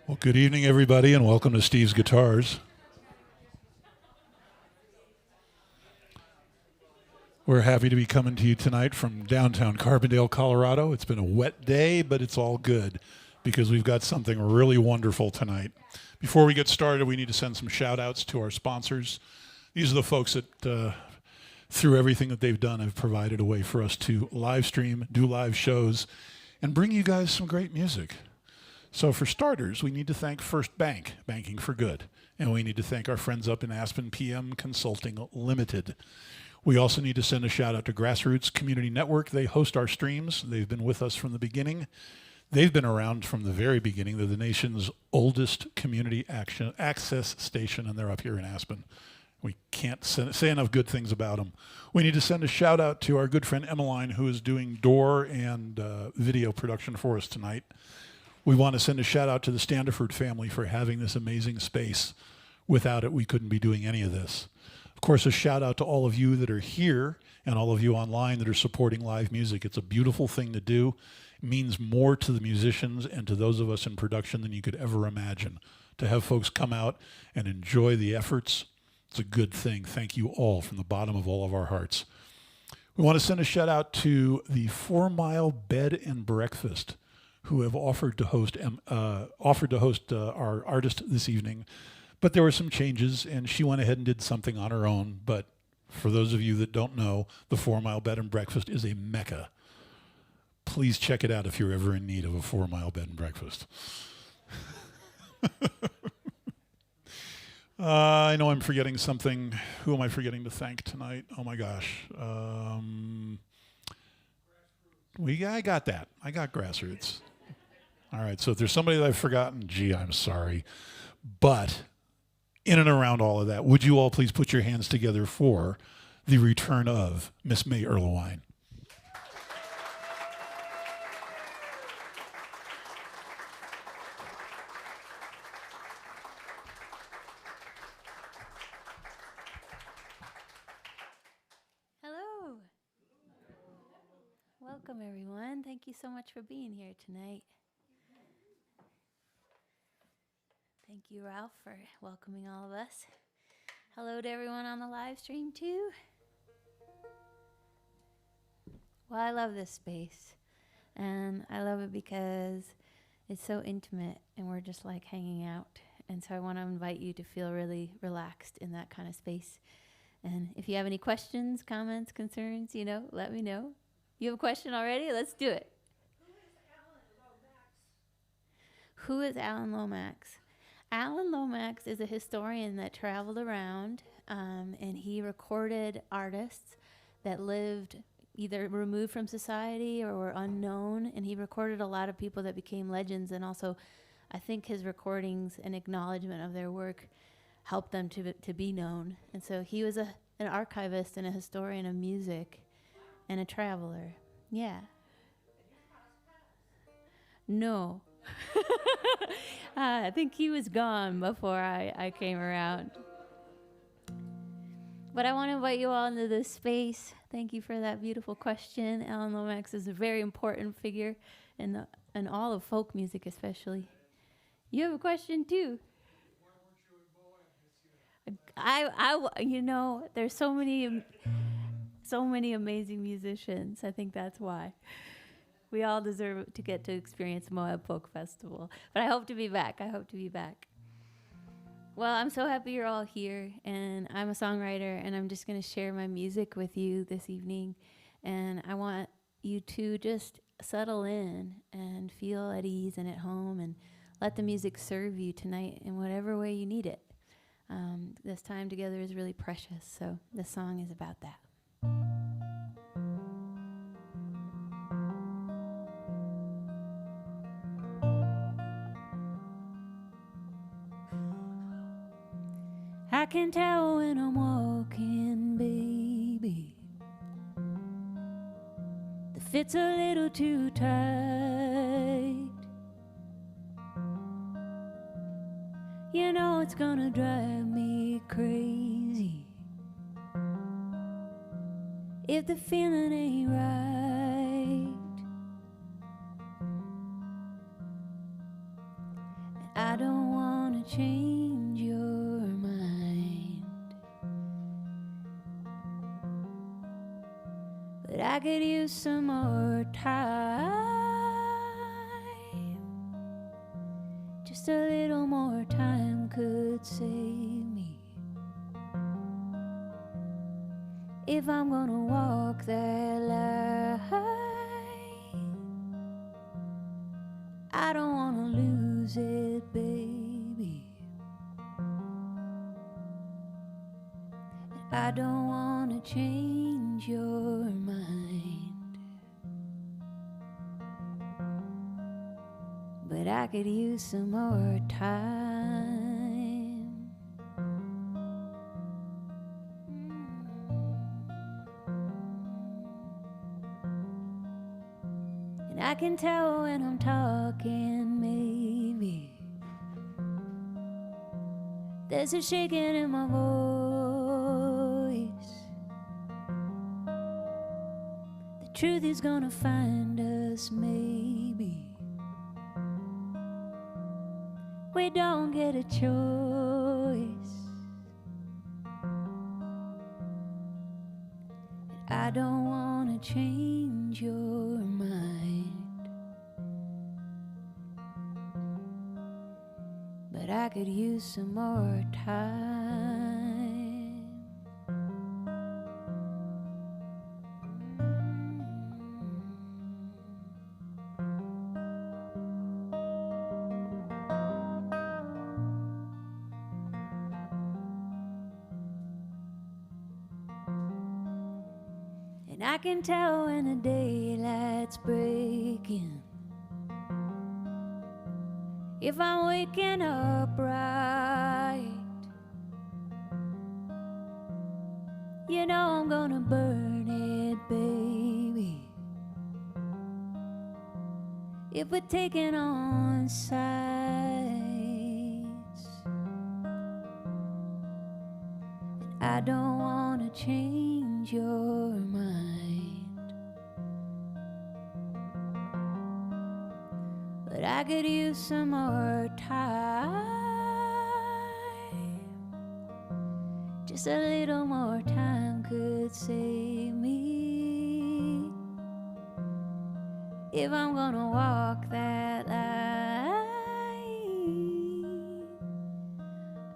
Well, good evening, everybody, and welcome to Steve's Guitars. We're happy to be coming to you tonight from downtown Carbondale, Colorado. It's been a wet day, but it's all good because we've got something really wonderful tonight. Before we get started, we need to send some shout-outs to our sponsors. These are the folks that, through everything that they've done, have provided a way for us to live stream, do live shows, and bring you guys some great music. So for starters, we need to thank First Bank, Banking for Good. And we need to thank our friends up in Aspen, PM Consulting Limited. We also need to send a shout out to GrassRoots Community Network. They host our streams. They've been with us from the beginning. They've been around from the very beginning. They're the nation's oldest community access station, and they're up here in Aspen. We can't say enough good things about them. We need to send a shout out to our good friend Erlewine, who is doing door and video production for us tonight. We want to send a shout out to the Standiford family for having this amazing space. Without it, we couldn't be doing any of this. Of course, a shout out to all of you that are here and all of you online that are supporting live music. It's a beautiful thing to do. It means more to the musicians and to those of us in production than you could ever imagine. To have folks come out and enjoy the efforts, it's a good thing. Thank you all from the bottom of all of our hearts. We want to send a shout out to the 4 Mile Bed and Breakfast, who have offered to host our artist this evening. But there were some changes, and she went ahead and did something on her own. But for those of you that don't know, the 4 Mile Bed and Breakfast is a mecca. Please check it out if you're ever in need of a 4 Mile Bed and Breakfast. I know I'm forgetting something. Who am I forgetting to thank tonight? Oh my gosh. I got that. I got GrassRoots. All right, so if there's somebody that I've forgotten, gee, I'm sorry. But in and around all of that, would you all please put your hands together for the return of Miss May Erlewine? Hello. Welcome, everyone. Thank you so much for being here tonight. Thank you, Ralph, for welcoming all of us. Hello to everyone on the live stream, too. Well, I love this space, and I love it because it's so intimate, and we're just like hanging out. And so I want to invite you to feel really relaxed in that kind of space. And if you have any questions, comments, concerns, let me know. You have a question already? Let's do it. Who is Alan Lomax? Alan Lomax is a historian that traveled around, and he recorded artists that lived either removed from society or were unknown, and he recorded a lot of people that became legends, and also I think his recordings and acknowledgement of their work helped them to be known. And so he was an archivist and a historian of music and a traveler. Yeah. No. I think he was gone before I came around. But I want to invite you all into this space. Thank you for that beautiful question. Alan Lomax is a very important figure in all of folk music, especially. You have a question too. There's so many amazing musicians. I think that's why. We all deserve to get to experience Moab Folk Festival. But I hope to be back. Well, I'm so happy you're all here. And I'm a songwriter. And I'm just going to share my music with you this evening. And I want you to just settle in and feel at ease and at home. And let the music serve you tonight in whatever way you need it. This time together is really precious. So this song is about that. I can tell when I'm walking, baby. The fit's a little too tight. You know it's gonna drive me crazy if the feeling ain't right. And I change your mind, but I could use some more time. Just a little more time could save me. If I'm gonna walk that line, I don't wanna lose it, baby. I don't wanna change your mind, but I could use some more time. And I can tell when I'm talking, maybe there's a shaking in my voice. The truth is gonna find us, maybe. We don't get a choice. I don't wanna change your mind, but I could use some more time. And I can tell when the daylight's breaking, if I'm waking up right. You know I'm gonna burn it, baby, if we're taking on sides. And I don't wanna change your mind, but I could use some more time. Just a little more time could save me. If I'm gonna walk that line,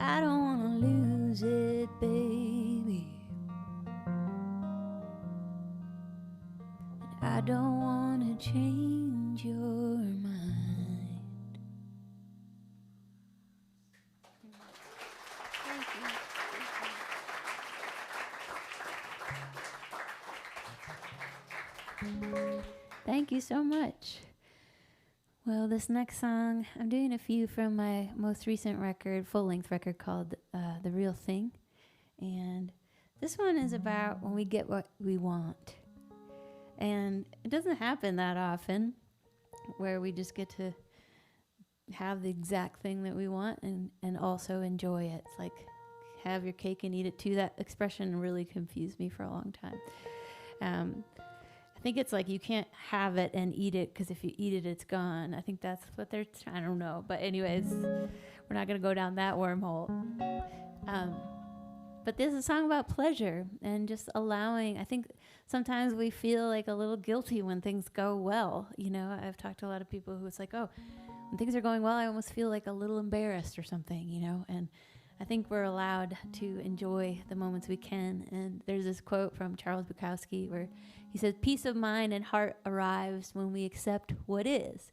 I don't wanna lose it, baby. I don't wanna change your mind. Thank you. Thank you so much. Well, this next song, I'm doing a few from my most recent record, full-length record called The Real Thing. And this one is about when we get what we want. And it doesn't happen that often where we just get to have the exact thing that we want and also enjoy it. It's like have your cake and eat it too. That expression really confused me for a long time. I think it's like you can't have it and eat it because if you eat it, it's gone. I think that's what they're I don't know. But anyways, we're not going to go down that wormhole. But this is a song about pleasure and just allowing. I think sometimes we feel like a little guilty when things go well. You know, I've talked to a lot of people who it's like, oh, when things are going well, I almost feel like a little embarrassed or something, you know. And I think we're allowed to enjoy the moments we can. And there's this quote from Charles Bukowski where he says, "Peace of mind and heart arrives when we accept what is.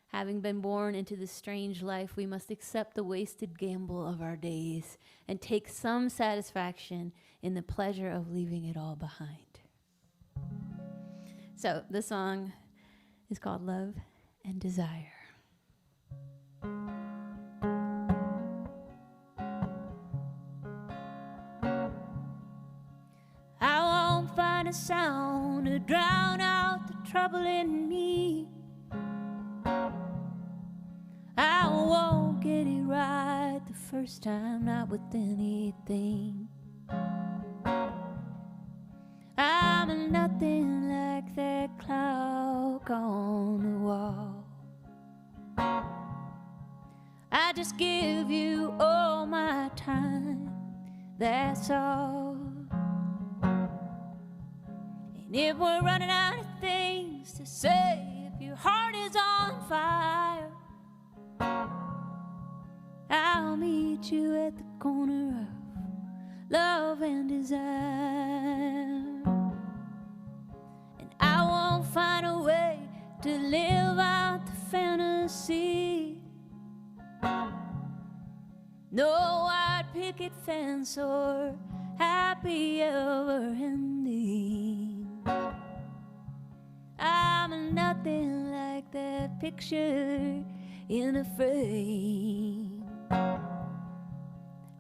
Having been born into this strange life, we must accept the wasted gamble of our days and take some satisfaction in the pleasure of leaving it all behind." So this song is called Love and Desire. I won't find a sound to drown out the trouble in me. I won't get it right the first time, not with anything. I'm nothing like that clock on the wall. I I just give you all my time, that's all. And if we're running out of things to say, if your heart is on fire, I'll meet you at the corner of love and desire. And I won't find a way to live out the fantasy. No white picket fence or happy ever ending. I'm nothing like that picture in a frame.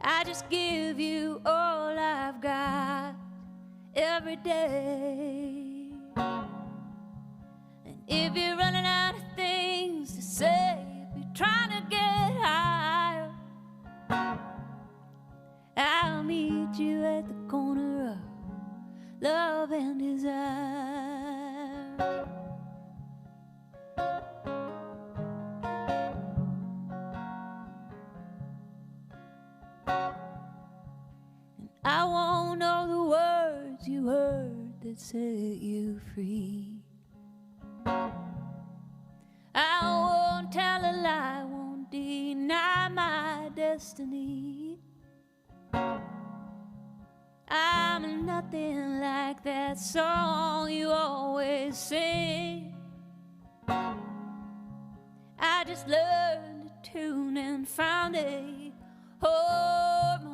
I just give you all I've got every day. And if you're running out of things to say, if you're trying to get higher, I'll meet you at the corner of love and desire. And I won't know the words you heard that set you free. I won't tell a lie, won't deny my destiny. I'm nothing like that song you always sing. I just learned a tune and found a harmony.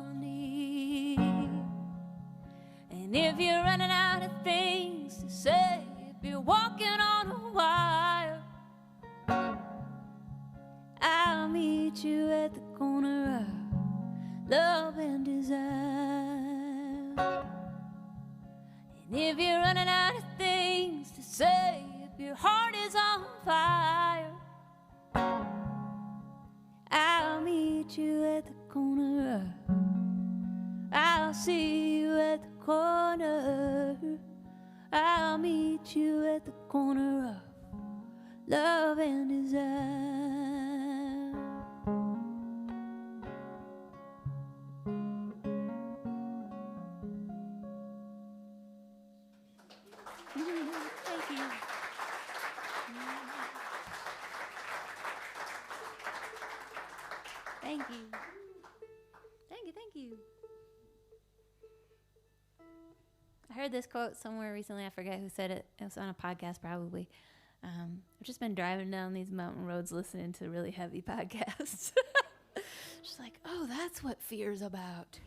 And if you're running out of things to say, if you're walking on a wire, I'll meet you at the corner of love and desire. And if you're running out of things to say, if your heart is on fire, I'll meet you at the corner. I'll see you at the corner. I'll meet you at the corner of love and desire. Thank you. Thank you. Thank you, thank you. I heard this quote somewhere recently. I forget who said it. It was on a podcast probably. I've just been driving down these mountain roads listening to really heavy podcasts. Just like, oh, that's what fear's about.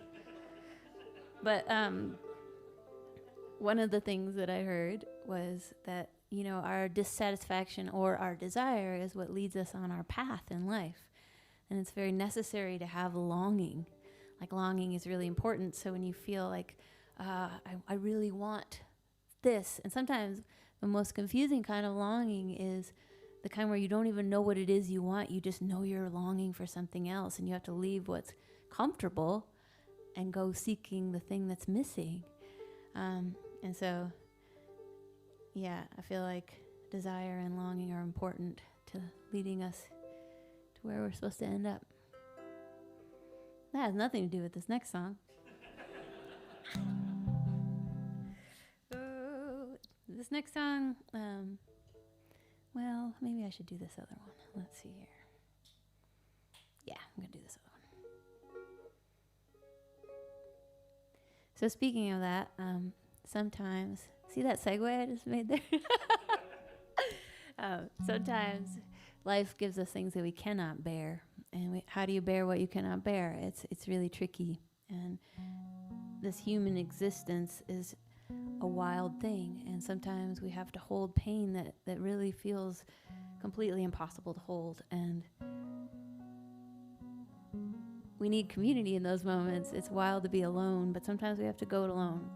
But one of the things that I heard was that, you know, our dissatisfaction or our desire is what leads us on our path in life. And it's very necessary to have longing. Like, longing is really important. So when you feel like, I really want this, and sometimes the most confusing kind of longing is the kind where you don't even know what it is you want. You just know you're longing for something else, and you have to leave what's comfortable and go seeking the thing that's missing. And so, yeah, I feel like desire and longing are important to leading us to where we're supposed to end up. That has nothing to do with this next song. This next song, well, maybe I should do this other one. Let's see here. Yeah, I'm going to do this other one. So speaking of that, sometimes, see that segue I just made there? Sometimes life gives us things that we cannot bear. And how do you bear what you cannot bear? It's really tricky. And this human existence is a wild thing, and sometimes we have to hold pain that really feels completely impossible to hold, and we need community in those moments. It's wild to be alone, but sometimes we have to go it alone.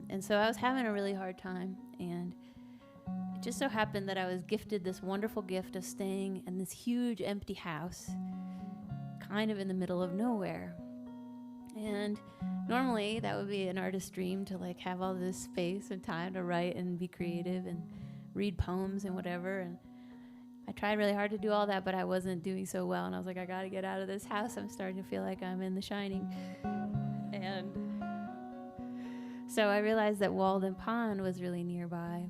And so I was having a really hard time, and it just so happened that I was gifted this wonderful gift of staying in this huge empty house kind of in the middle of nowhere. And normally that would be an artist's dream, to like have all this space and time to write and be creative and read poems and whatever. And I tried really hard to do all that, but I wasn't doing so well. And I was like, I got to get out of this house. I'm starting to feel like I'm in The Shining. And so I realized that Walden Pond was really nearby.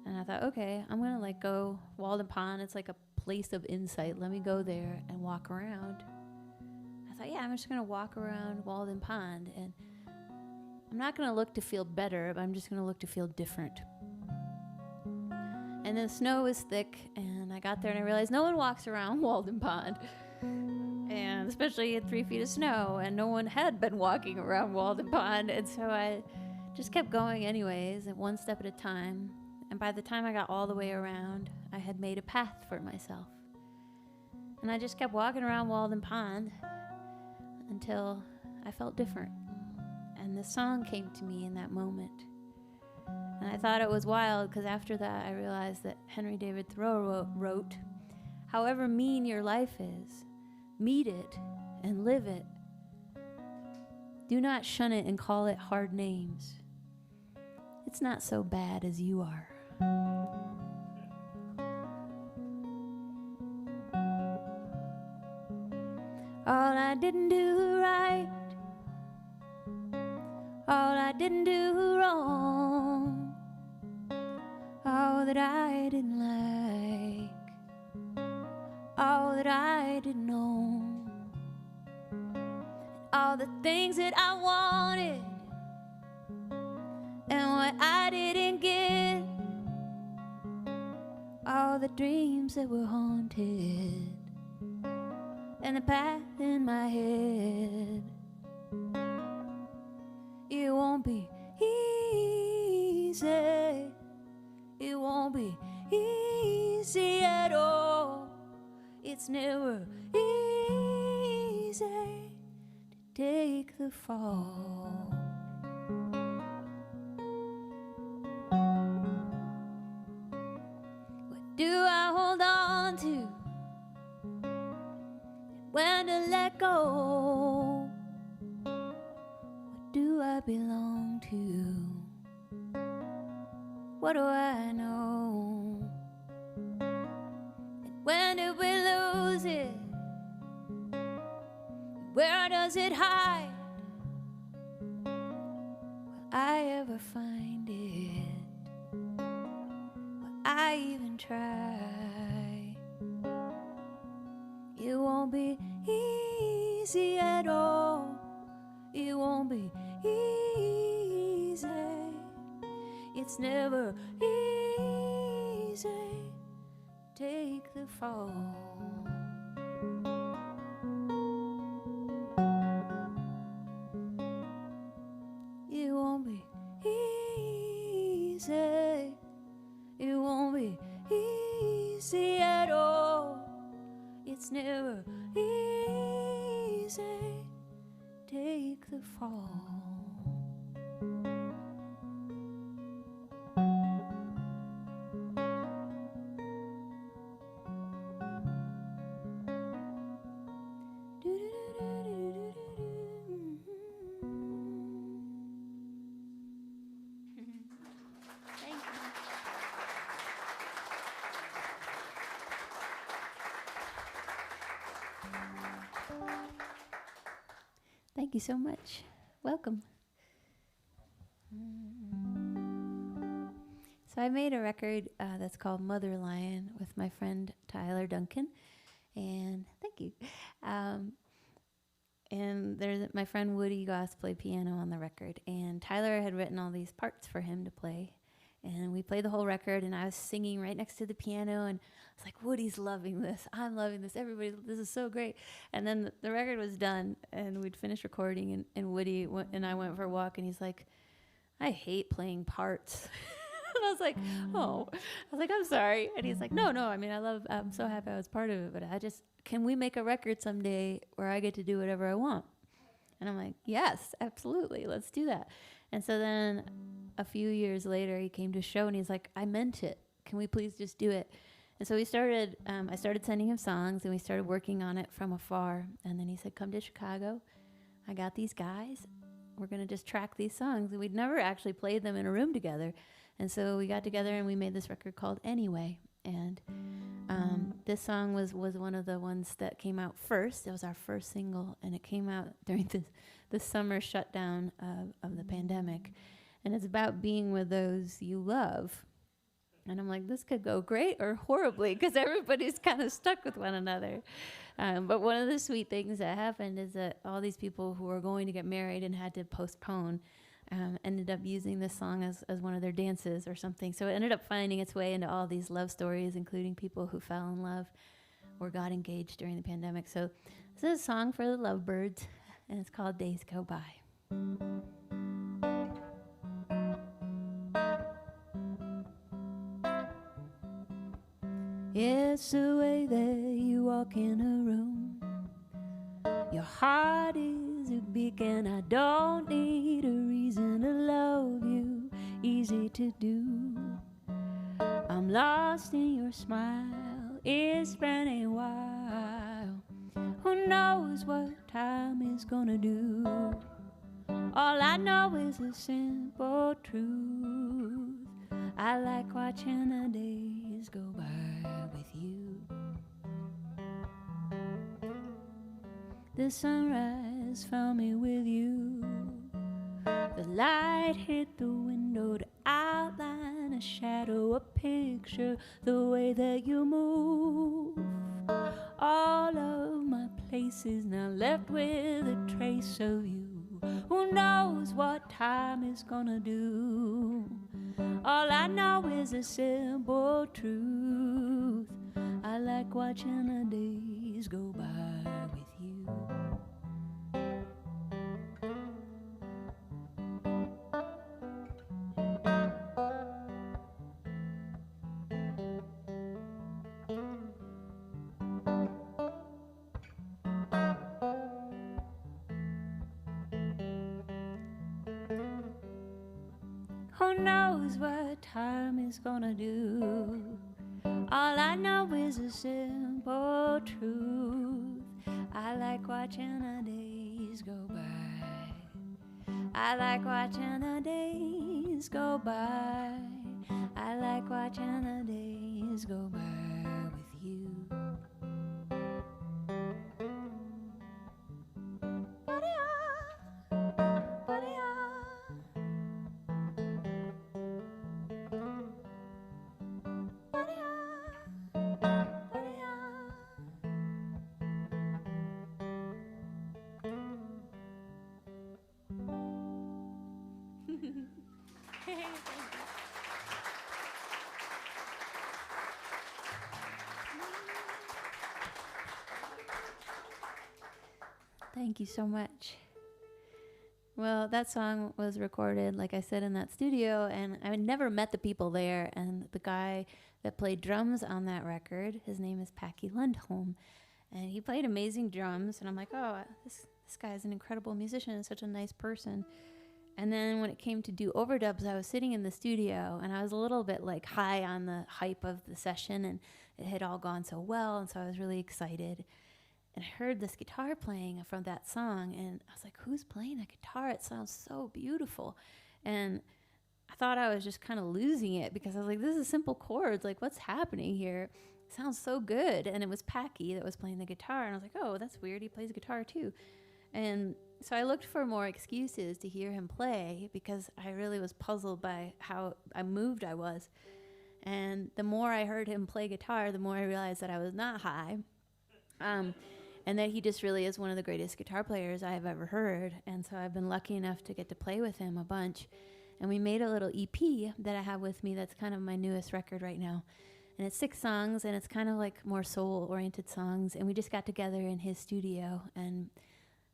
And I thought, okay, I'm going to like go Walden Pond. It's like a place of insight. Let me go there and walk around. I thought, yeah, I'm just going to walk around Walden Pond. And I'm not going to look to feel better, but I'm just going to look to feel different. And the snow was thick, and I got there and I realized no one walks around Walden Pond. And especially at 3 feet of snow, and no one had been walking around Walden Pond. And so I just kept going anyways, and one step at a time. And by the time I got all the way around, I had made a path for myself. And I just kept walking around Walden Pond until I felt different. And the song came to me in that moment. And I thought it was wild because after that I realized that Henry David Thoreau wrote, however mean your life is, meet it and live it. Do not shun it and call it hard names. It's not so bad as you are. All I didn't do right, all I didn't do wrong, all that I didn't like, all that I didn't know, all the things that I wanted and what I didn't get, all the dreams that were haunted and the path in my head. It won't be easy. It won't be easy at all. It's never easy to take the fall. What do I hold on to? When to let go? What do I belong to? What do I know? And when did we lose it? Where does it hide? Will I ever find it? Will I even try? It won't be easy at all. It won't be easy. It's never easy. Take the fall. It won't be easy. It won't be easy at all. It's never easy. Take the fall. Thank you so much. Welcome. So I made a record that's called Mother Lion with my friend Tyler Duncan, and thank you. And there's my friend Woody Goss played piano on the record, and Tyler had written all these parts for him to play. And we played the whole record, and I was singing right next to the piano, and I was like, Woody's loving this. I'm loving this. Everybody, this is so great. And then the record was done, and we'd finished recording, and Woody and I went for a walk, and he's like, I hate playing parts. And I was like, oh. I was like, I'm sorry. And he's like, no, I mean, I'm so happy I was part of it, but can we make a record someday where I get to do whatever I want? And I'm like, yes, absolutely. Let's do that. And so then a few years later, he came to a show and he's like, I meant it. Can we please just do it? And so we started, I started sending him songs and we started working on it from afar. And then he said, come to Chicago. I got these guys. We're going to just track these songs. And we'd never actually played them in a room together. And so we got together and we made this record called Anyway. And this song was one of the ones that came out first. It was our first single, and it came out during the summer shutdown of the pandemic. And it's about being with those you love. And I'm like, this could go great or horribly, because everybody's kind of stuck with one another. But one of the sweet things that happened is that all these people who were going to get married and had to postpone ended up using this song as one of their dances or something. So it ended up finding its way into all these love stories, including people who fell in love or got engaged during the pandemic. So this is a song for the lovebirds, and it's called Days Go By. It's the way that you walk in a room. Your heart is a beacon. I don't need a reason to love you. Easy to do. I'm lost in your smile. It's been a while. Who knows what time is gonna do? All I know is a simple truth. I like watching the days go by with you. The sunrise found me with you. The light hit the window to outline a shadow, a picture, the way that you move. All of my places now left with a trace of you. Who knows what time is gonna do? All I know is a simple truth. I like watching the days go by with you. Who knows what time is gonna do? All I know is a simple truth. I like watching the days go by. I like watching the days go by. I like watching the days go by with you. Thank you so much. Well, that song was recorded, like I said, in that studio, and I had never met the people there. And the guy that played drums on that record, his name is Packy Lundholm, and he played amazing drums. And I'm like, oh, this guy is an incredible musician and such a nice person. And then when it came to do overdubs, I was sitting in the studio, and I was a little bit like high on the hype of the session, and it had all gone so well, and so I was really excited. And I heard this guitar playing from that song, and I was like, who's playing that guitar? It sounds so beautiful. And I thought I was just kind of losing it, because I was like, this is simple chords. Like, what's happening here? It sounds so good. And it was Packy that was playing the guitar. And I was like, oh, that's weird. He plays guitar too. And so I looked for more excuses to hear him play, because I really was puzzled by how moved I was. And the more I heard him play guitar, the more I realized that I was not high. And that he just really is one of the greatest guitar players I've ever heard. And so I've been lucky enough to get to play with him a bunch. And we made a little EP that I have with me that's kind of my newest record right now. And it's 6 songs, and it's kind of like more soul-oriented songs. And we just got together in his studio and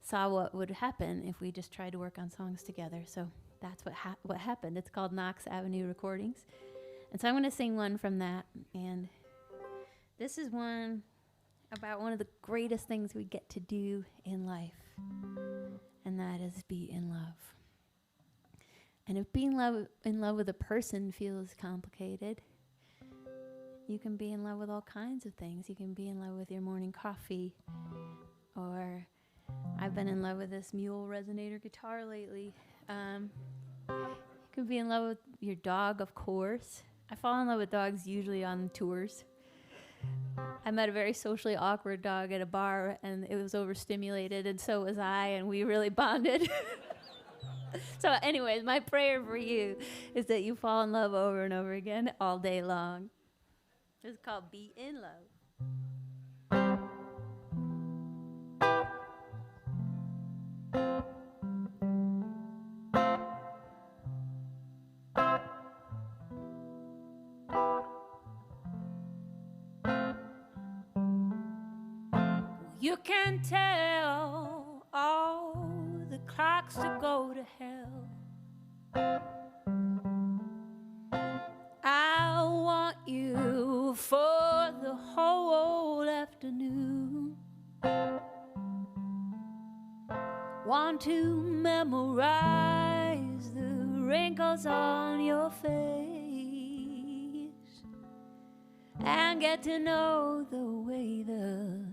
saw what would happen if we just tried to work on songs together. So that's what happened. It's called Knox Avenue Recordings. And so I'm going to sing one from that. And this is one about one of the greatest things we get to do in life, and that is be in love. And if being in love with a person feels complicated, you can be in love with all kinds of things. You can be in love with your morning coffee, or I've been in love with this mule resonator guitar lately. You can be in love with your dog, of course, I fall in love with dogs usually on tours. I met a very socially awkward dog at a bar, and it was overstimulated, and so was I, and we really bonded. So anyways, my prayer for you is that you fall in love over and over again all day long. It's called Be in Love. You can tell all the clocks to go to hell. I want you for the whole afternoon. Want to memorize the wrinkles on your face and get to know the way the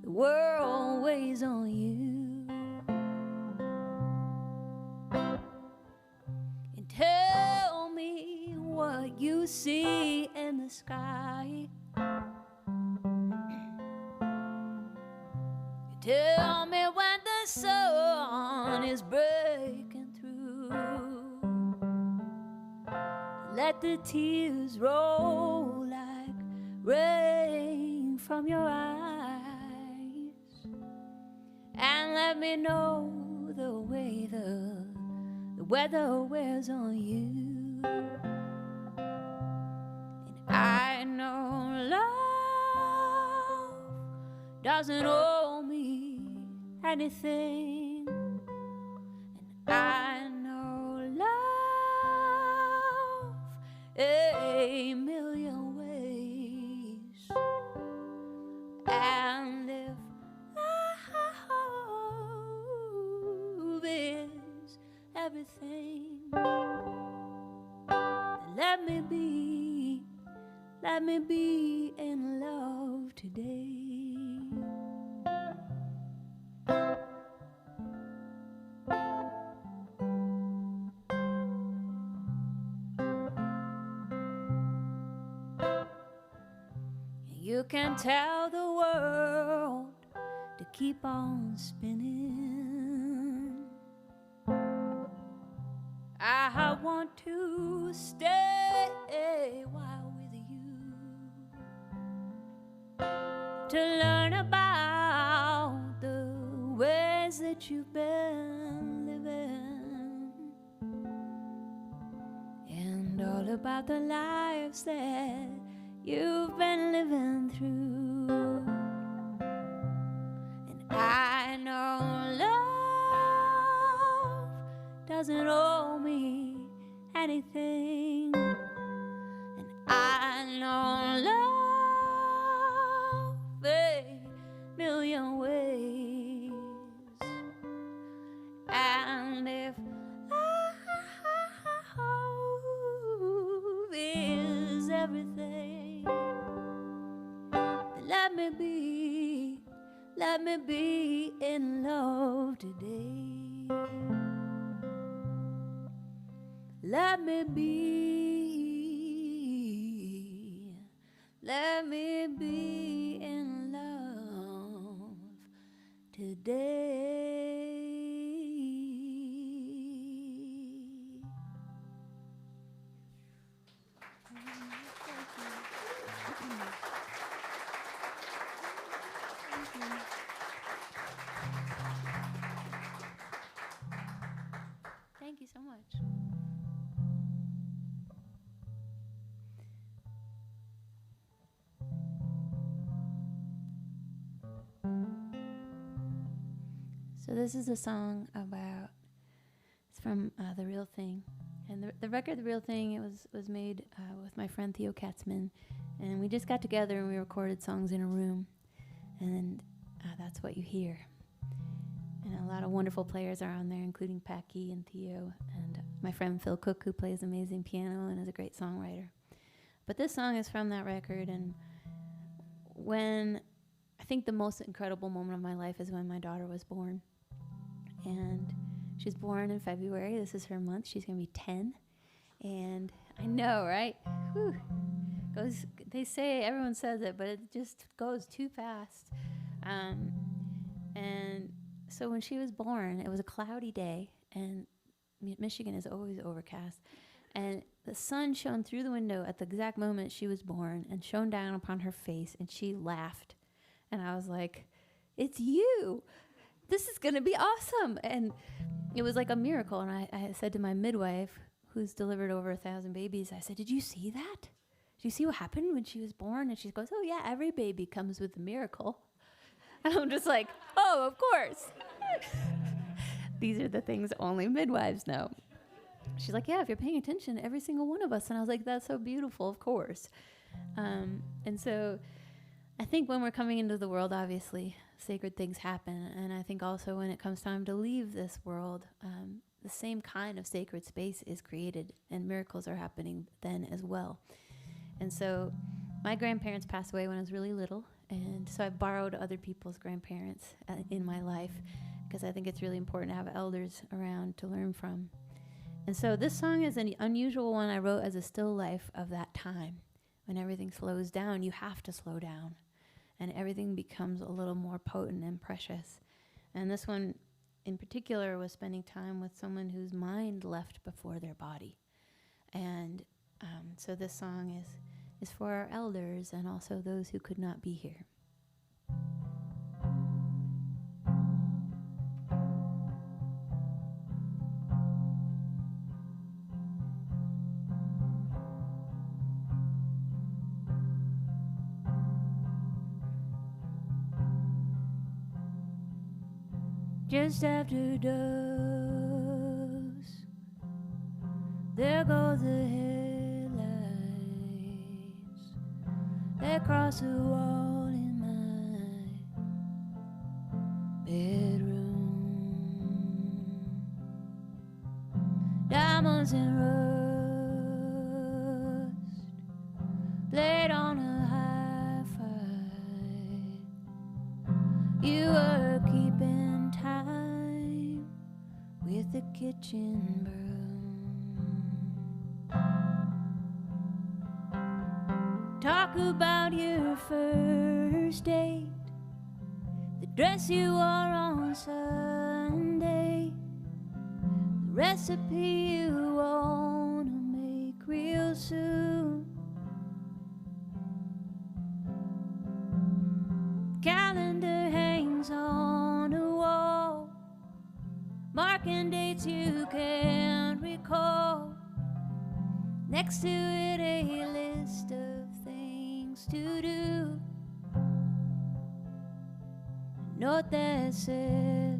world weighs on you. And tell me what you see in the sky. Tell me when the sun is breaking through. Let the tears roll like rain from your eyes. And let me know the way the weather wears on you. And I know love doesn't owe me anything. And I know love a million ways. And if love is everything, then let me be in love today. You can tell the world to keep on spinning. I want to stay while with you, to learn about the ways that you've been living, and all about the lives that you've been living through. And I know love doesn't owe me anything. And I know love a million ways. And if love is everything, then let me be in love today. Let me be in love today. Thank you so much. So this is a song about, it's from The Real Thing. And the record, The Real Thing, it was made with my friend Theo Katzman. And we just got together and we recorded songs in a room. And that's what you hear. And a lot of wonderful players are on there, including Packy and Theo. And my friend Phil Cook, who plays amazing piano and is a great songwriter. But this song is from that record. And when, I think the most incredible moment of my life is when my daughter was born. And she was born in February. This is her month. She's going to be 10. And I know, right? whew, goes. They say everyone says it, but it just goes too fast. And so when she was born, it was a cloudy day, and Michigan is always overcast. And the sun shone through the window at the exact moment she was born and shone down upon her face, and she laughed. And I was like, it's you. This is going to be awesome. And it was like a miracle. And I said to my midwife, who's delivered over 1,000 babies, I said, did you see that? Did you see what happened when she was born? And she goes, oh, yeah, every baby comes with a miracle. And I'm just like, oh, of course. These are the things only midwives know. She's like, yeah, if you're paying attention, every single one of us. And I was like, that's so beautiful, of course. And so I think when we're coming into the world, obviously, sacred things happen. And I think also when it comes time to leave this world, the same kind of sacred space is created, and miracles are happening then as well. And so my grandparents passed away when I was really little. And so I borrowed other people's grandparents in my life, because I think it's really important to have elders around to learn from. And so this song is an unusual one I wrote as a still life of that time. When everything slows down, you have to slow down, and everything becomes a little more potent and precious. And this one in particular was spending time with someone whose mind left before their body. And so this song is for our elders and also those who could not be here. Just after dusk, there go the headlights. They cross the wall in my bedroom. Diamonds and rust played on a hi-fi. You were keeping time with the kitchen broom. Talk about your first date, the dress you wore on Sunday, the recipe you wanna make real soon. Calendar hangs on a wall, marking dates you can't recall. Next to it a list of things to do. A note that says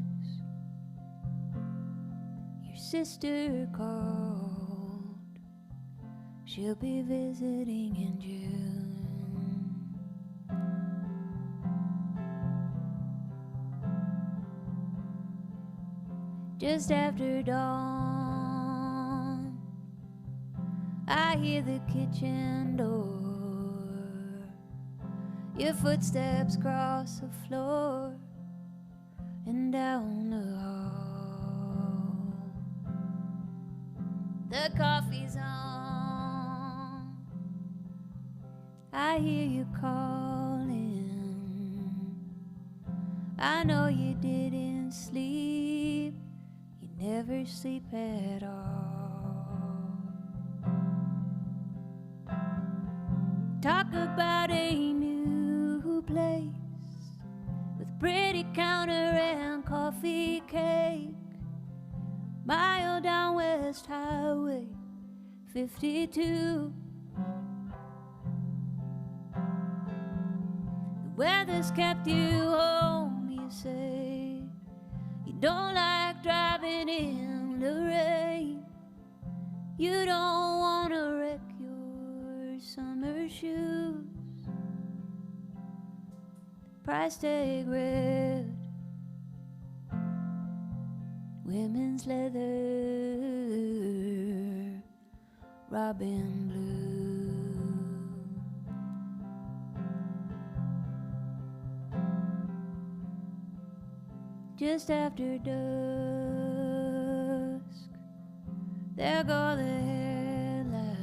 your sister called, she'll be visiting in June. Just after dawn, I hear the kitchen door. Your footsteps cross the floor and down the hall. The coffee's on, I hear you calling. I know you didn't sleep, you never sleep at all. Talk about a new place with pretty counter and coffee cake. Mile down West Highway 52. The weather's kept you home, you say. You don't like driving in the rain. You don't wanna wreck your summer shoes. Price tag red, women's leather, robin blue. Just after dusk, there go the headlights.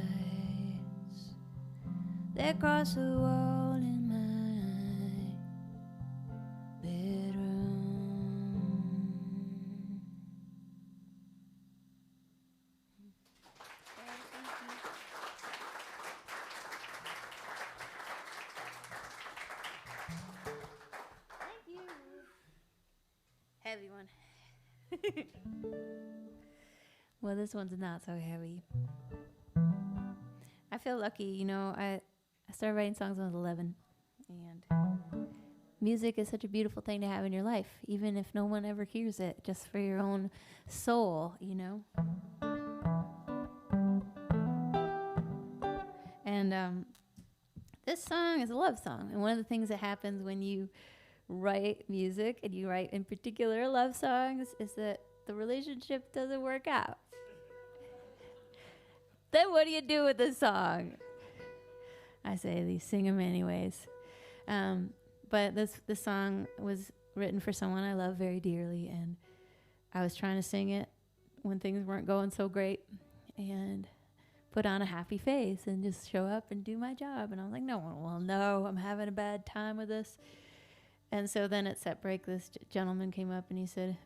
across the wall in my bedroom. Thank you. Heavy one. Well, this one's not so heavy. I feel lucky, you know, I started writing songs when I was 11, and music is such a beautiful thing to have in your life, even if no one ever hears it, just for your own soul, you know. And this song is a love song, and one of the things that happens when you write music, and you write in particular love songs, is that the relationship doesn't work out. Then what do you do with the song? I say these sing them anyways. But this song was written for someone I love very dearly, and I was trying to sing it when things weren't going so great, and put on a happy face and just show up and do my job. And I was like, no one will know I'm having a bad time with this. And so then at set break, this gentleman came up and he said,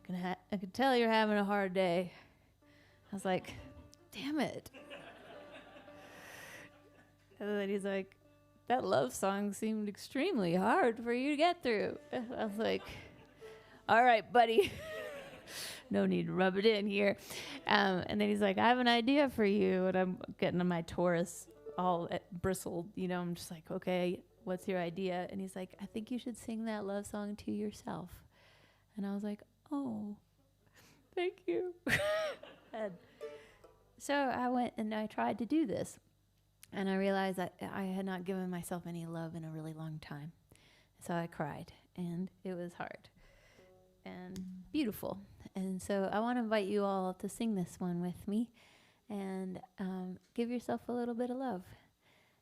I can tell you're having a hard day. I was like, damn it. And then he's like, that love song seemed extremely hard for you to get through. I was like, all right, buddy. No need to rub it in here. And then he's like, I have an idea for you. And I'm getting on my Taurus all bristled. You know, I'm just like, okay, what's your idea? And he's like, I think you should sing that love song to yourself. And I was like, oh, thank you. And so I went and I tried to do this. And I realized that I had not given myself any love in a really long time. So I cried, and it was hard and beautiful. And so I want to invite you all to sing this one with me and give yourself a little bit of love.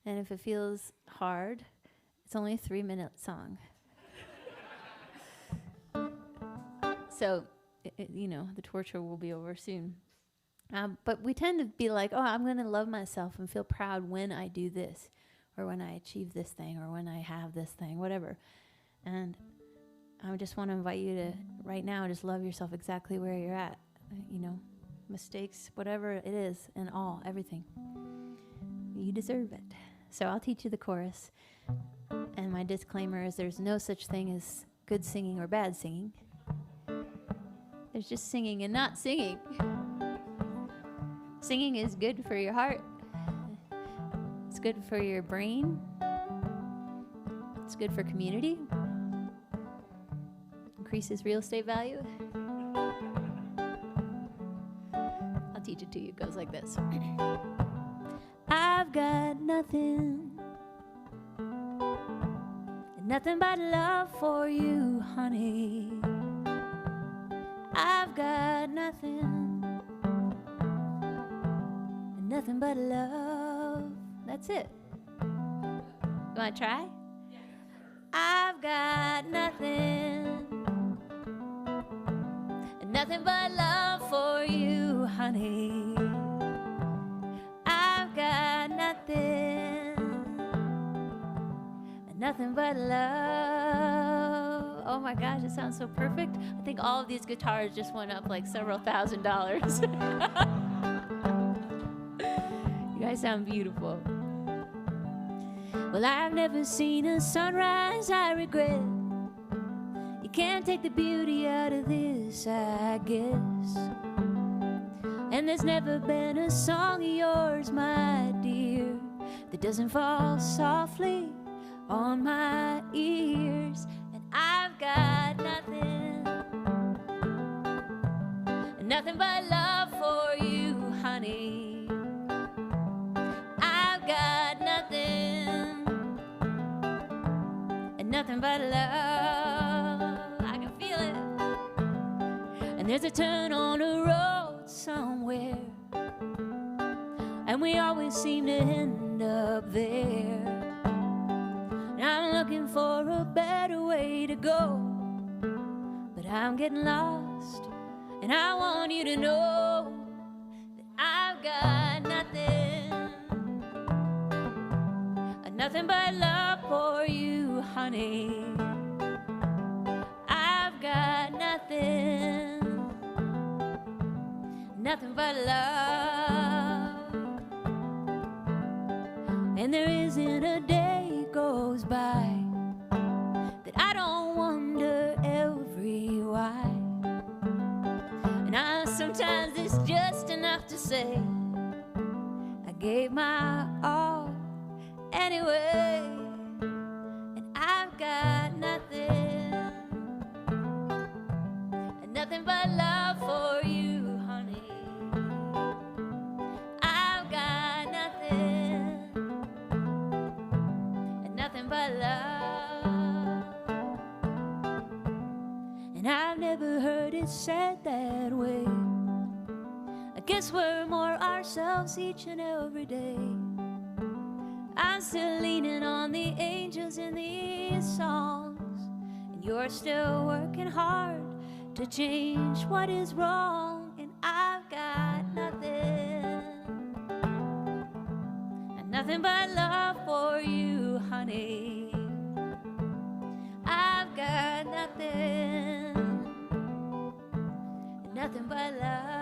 And if it feels hard, it's only a 3-minute song. So, you know, the torture will be over soon. But we tend to be like, oh, I'm going to love myself and feel proud when I do this, or when I achieve this thing, or when I have this thing, whatever. And I just want to invite you to, right now, just love yourself exactly where you're at. You know, mistakes, whatever it is, and everything. You deserve it. So I'll teach you the chorus. And my disclaimer is there's no such thing as good singing or bad singing. There's just singing and not singing. Singing is good for your heart. It's good for your brain. It's good for community. Increases real estate value. I'll teach it to you. It goes like this. I've got nothing, nothing but love for you, honey. I've got nothing, nothing but love. That's it. You want to try? Yes. I've got nothing, nothing but love for you, honey. I've got nothing, nothing but love. Oh my gosh, it sounds so perfect. I think all of these guitars just went up like several $1,000s. You guys sound beautiful. Well, I've never seen a sunrise I regret. You can't take the beauty out of this, I guess. And there's never been a song of yours, my dear, that doesn't fall softly on my ears. And I've got nothing, nothing but love for you, honey. I've got nothing, nothing but love. I can feel it. And there's a turn on the road somewhere, and we always seem to end up there. And I'm looking for a better way to go, but I'm getting lost, and I want you to know that I've got nothing, Nothing but love for you, honey. I've got nothing, nothing but love. And there isn't a day goes by that I don't wonder every why. And sometimes it's just enough to say I gave my all anyway. And I've got nothing, and nothing but love for you, honey. I've got nothing, and nothing but love. And I've never heard it said that way. I guess we're more ourselves each and every day. I'm still leaning on the angels in these songs, and you're still working hard to change what is wrong. And I've got nothing, and nothing but love for you, honey. I've got nothing, and nothing but love,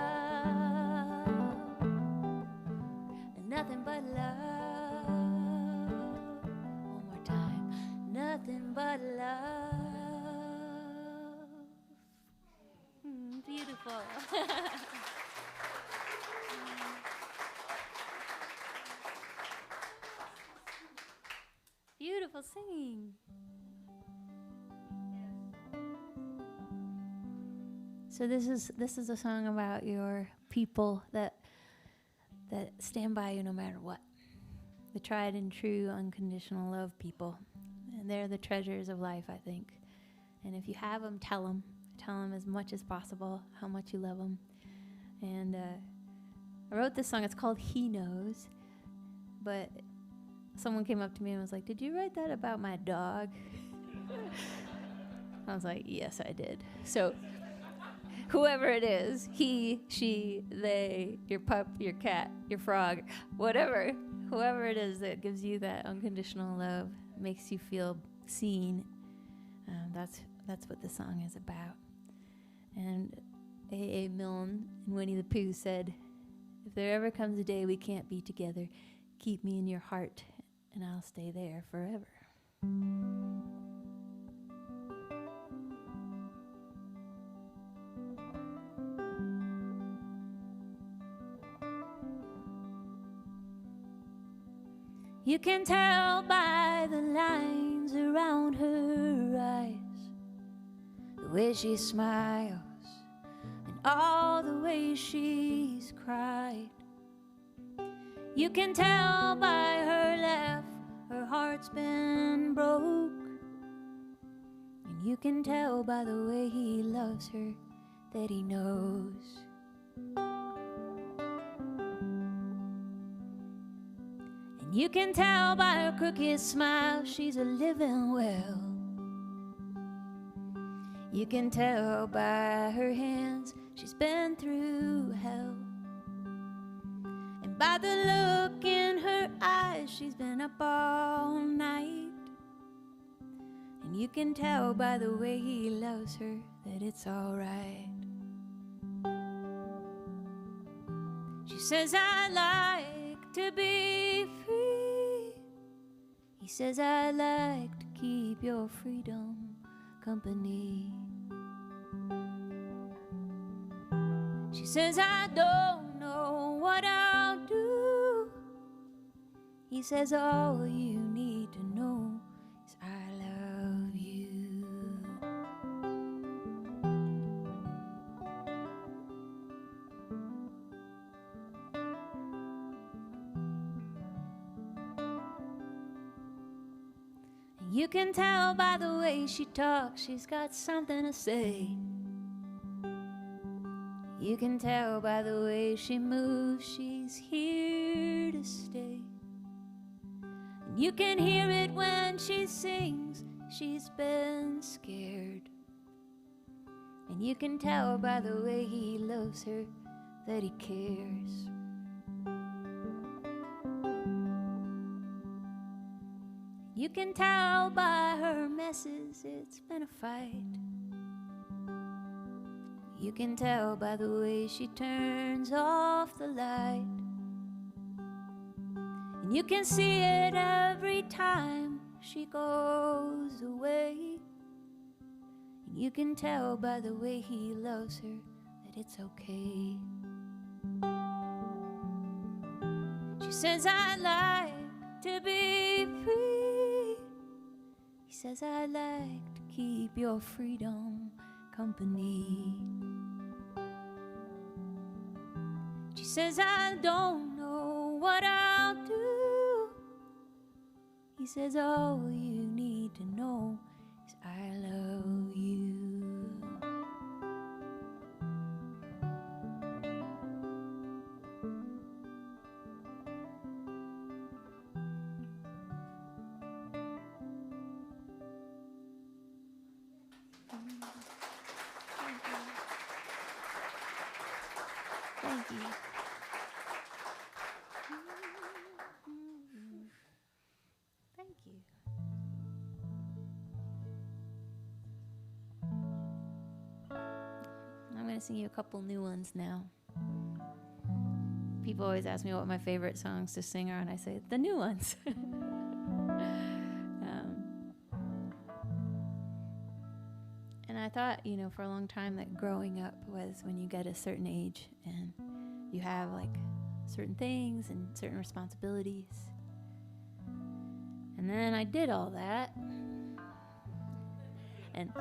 and nothing but love. One more time. Nothing but love. Beautiful. Beautiful singing. So this is a song about your people that stand by you no matter what. The tried and true unconditional love people. And they're the treasures of life, I think. And if you have them, tell them. Tell them as much as possible how much you love them. And I wrote this song. It's called He Knows. But someone came up to me and was like, "Did you write that about my dog?" I was like, "Yes, I did." So whoever it is, he, she, they, your pup, your cat, your frog, whatever, whoever it is that gives you that unconditional love, makes you feel seen, that's what the song is about. And A.A. Milne in Winnie the Pooh said, "If there ever comes a day we can't be together, keep me in your heart and I'll stay there forever." You can tell by the lines around her eyes, the way she smiles, and all the ways she's cried. You can tell by her laugh, her heart's been broke. And you can tell by the way he loves her that he knows. You can tell by her crooked smile she's a living well. You can tell by her hands she's been through hell. And by the look in her eyes she's been up all night. And you can tell by the way he loves her that it's alright. She says, "I like to be free." He says, "I like to keep your freedom company." She says, "I don't know what I'll do." He says, "All you need to know is I love you." You can tell by the way she talks, she's got something to say. You can tell by the way she moves, she's here to stay. And you can hear it when she sings, she's been scared. And you can tell by the way he loves her that he cares. You can tell by her messes it's been a fight. You can tell by the way she turns off the light. And you can see it every time she goes away. And you can tell by the way he loves her that it's okay. She says, I'd like to be free. He says, I'd like to keep your freedom company. She says, I don't know what I'll do. He says, all you need to know is I love you. Thank you. Thank you. I'm going to sing you a couple new ones now. People always ask me what my favorite songs to sing are, and I say, the new ones. And I thought, for a long time that growing up was when you get a certain age and you have like certain things and certain responsibilities. And then I did all that. And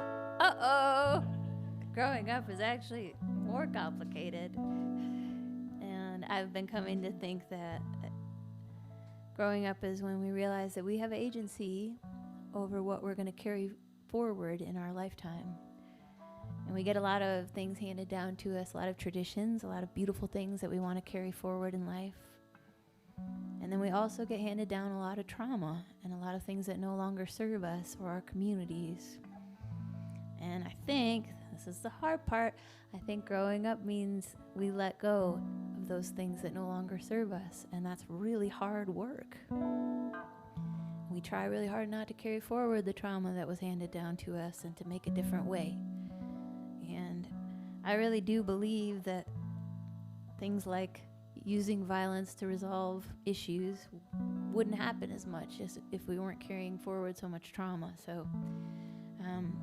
growing up is actually more complicated. And I've been coming to think that growing up is when we realize that we have agency over what we're going to carry forward in our lifetime. And we get a lot of things handed down to us, a lot of traditions, a lot of beautiful things that we want to carry forward in life. And then we also get handed down a lot of trauma and a lot of things that no longer serve us or our communities. And I think, this is the hard part, I think growing up means we let go of those things that no longer serve us. And that's really hard work. We try really hard not to carry forward the trauma that was handed down to us and to make a different way. And I really do believe that things like using violence to resolve issues wouldn't happen as much as if we weren't carrying forward so much trauma. So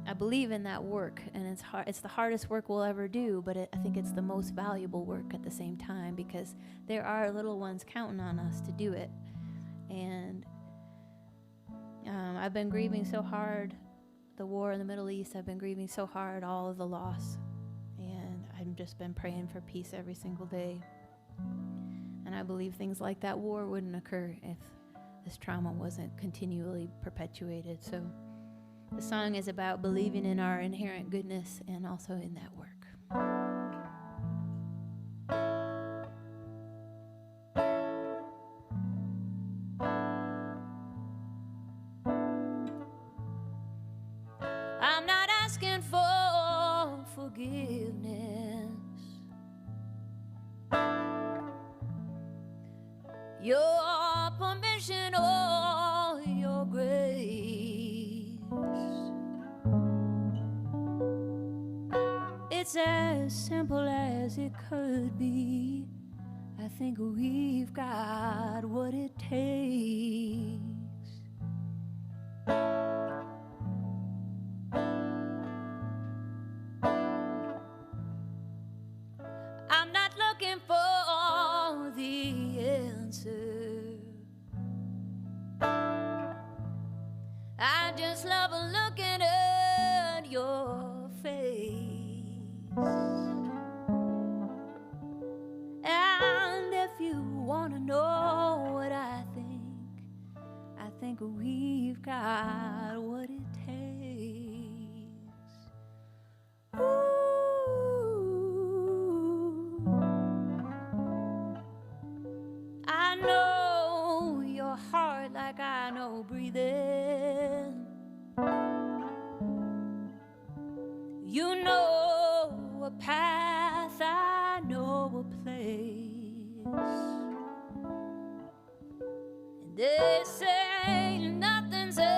I believe in that work, and it's hard. It's the hardest work we'll ever do, but I think it's the most valuable work at the same time, because there are little ones counting on us to do it. And I've been grieving so hard the war in the Middle East. I've been grieving so hard all of the loss, and I've just been praying for peace every single day. And I believe things like that war wouldn't occur if this trauma wasn't continually perpetuated. So the song is about believing in our inherent goodness and also in that work. I'm not asking for forgiveness. Your permission or your grace. It's as simple as it could be. I think we've got what it takes. I'm not looking for the answer. I just love looking at your face. And if you want to know what I think we've got what it takes. Ooh, I know your heart like I know breathing. You know a path, I know a place. And they say nothing's ever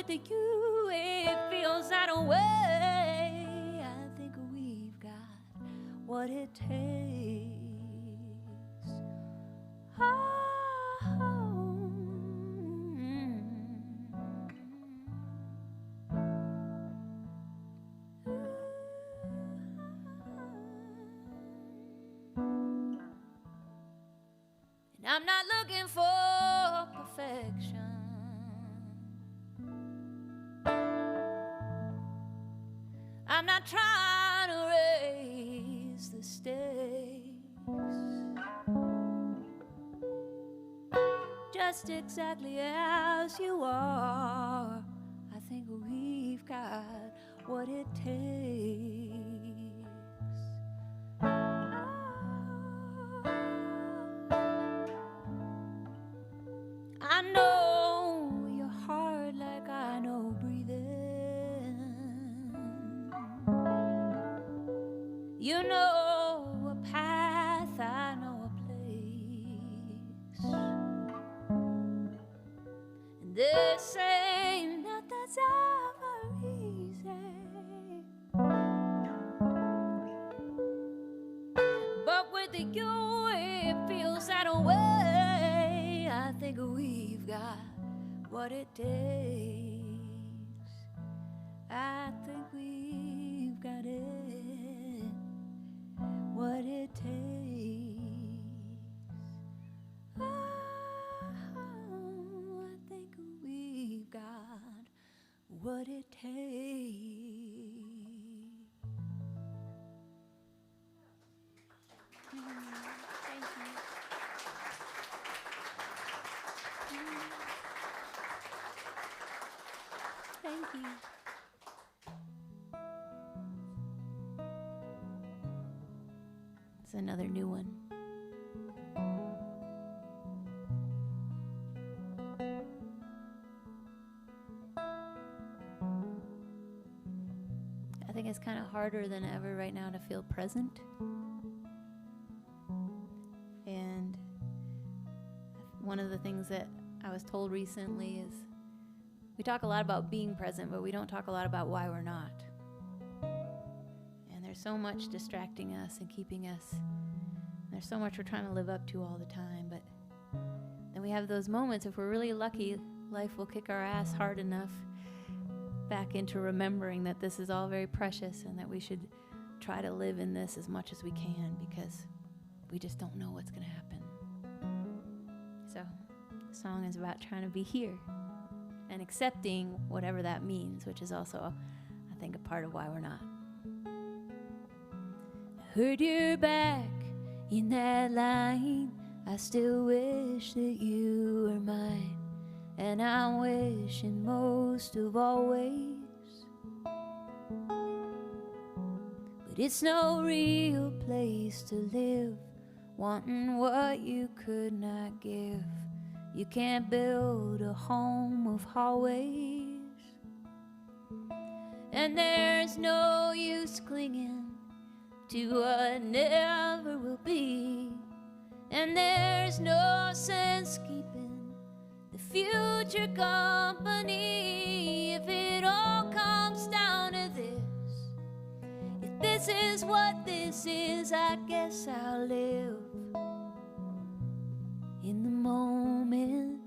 with you it feels that way. I think we've got what it takes. And I'm not looking for perfection. I'm not trying to raise the stakes. Just exactly as you are, I think we've got what it takes. I know your heart like I know breathing. You know a path, I know a place. And this ain't not that's ever easy. But with you it feels that way. I think we've got what it takes. I think we've got it, what it takes. Oh, I think we've got what it takes. Thank you. Thank you. It's another new one. I think it's kind of harder than ever right now to feel present. And one of the things that I was told recently is we talk a lot about being present, but we don't talk a lot about why we're not. And there's so much distracting us and keeping us. There's so much we're trying to live up to all the time, but then we have those moments, if we're really lucky, life will kick our ass hard enough back into remembering that this is all very precious and that we should try to live in this as much as we can, because we just don't know what's going to happen. So the song is about trying to be here and accepting whatever that means, which is also, I think, a part of why we're not. I heard you're back in that line. I still wish that you were mine, and I'm wishing most of all ways. But it's no real place to live, wanting what you could not give. You can't build a home of hallways, and there's no use clinging to what never will be, and there's no sense keeping the future company if it all comes down to this. If this is what this is, I guess I'll live in the moment.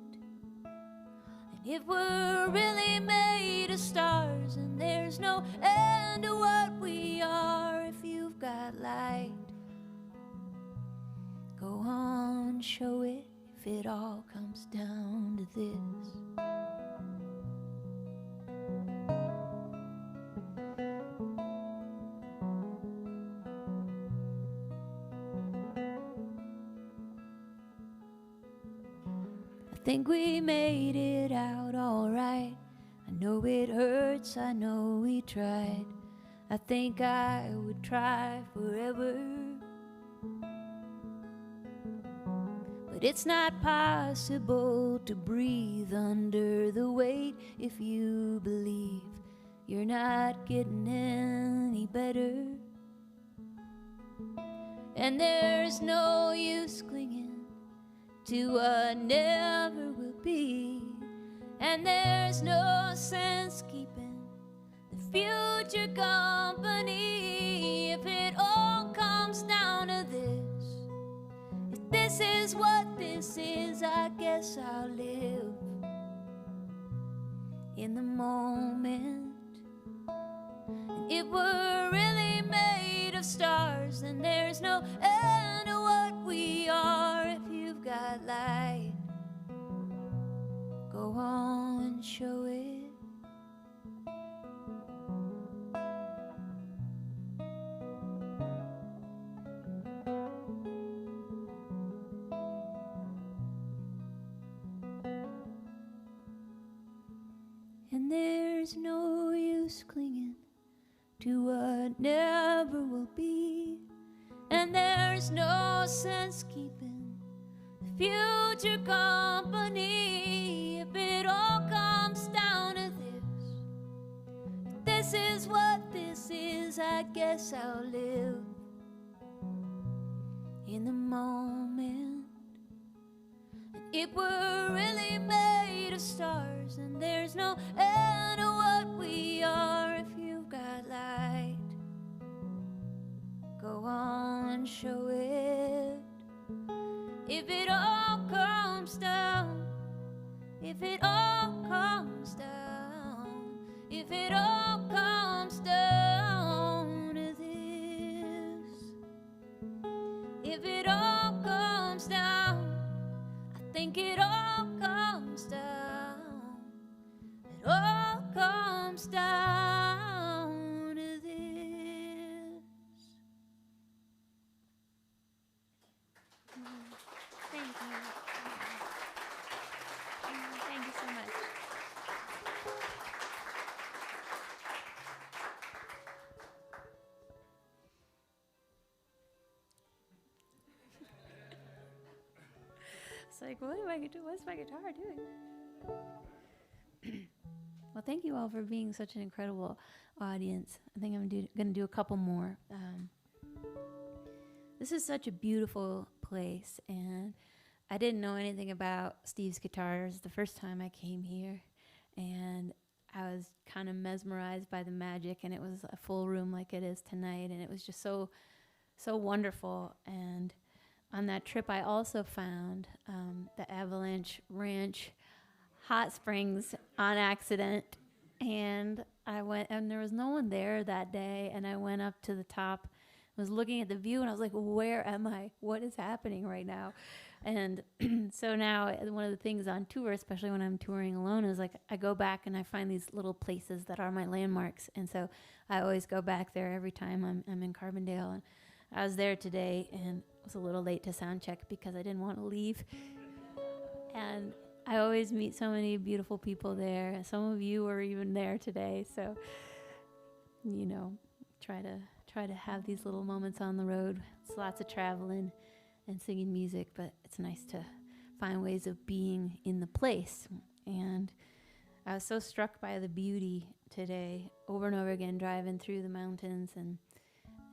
And if we're really made of stars and there's no end to what we are, if you've got light, go on, show it, if it all comes down to this. I think we made it out all right. I know it hurts, I know we tried. I think I would try forever, but it's not possible to breathe under the weight if you believe you're not getting any better. And there's no use clinging to what never will be, and there's no sense keeping the future company if it all comes down to this. If this is what this is, I guess I'll live in the moment. And if we're really made of stars, then there's no end to what we are. If you've got light, go on and show it. And there's no use clinging to what never will be, and there's no sense keeping the future company if it all comes down to this. If this is what this is, I guess I'll live in the moment. And if we're really made of stars, and there's no end to what we are. If you've got light, go on and show it. If it all comes down, if it all comes down, if it all comes down to this, if it all comes down, I think it all comes down. It all comes down to this. Thank you. Thank you so much. It's like, what am I going to do? What's my guitar doing? Well, thank you all for being such an incredible audience. I think I'm going to do a couple more. This is such a beautiful place, and I didn't know anything about Steve's guitars the first time I came here, and I was kind of mesmerized by the magic, and it was a full room like it is tonight, and it was just so wonderful. And on that trip, I also found the Avalanche Ranch hot springs on accident, and I went, and there was no one there that day, and I went up to the top, was looking at the view, and I was like, where am I? What is happening right now? And so now one of the things on tour, especially when I'm touring alone, is like I go back and I find these little places that are my landmarks, and so I always go back there every time I'm in Carbondale. And I was there today and was a little late to sound check because I didn't want to leave. And I always meet so many beautiful people there. Some of you were even there today, so you know, try to have these little moments on the road. It's lots of traveling and singing music, but it's nice to find ways of being in the place. And I was so struck by the beauty today, over and over again, driving through the mountains and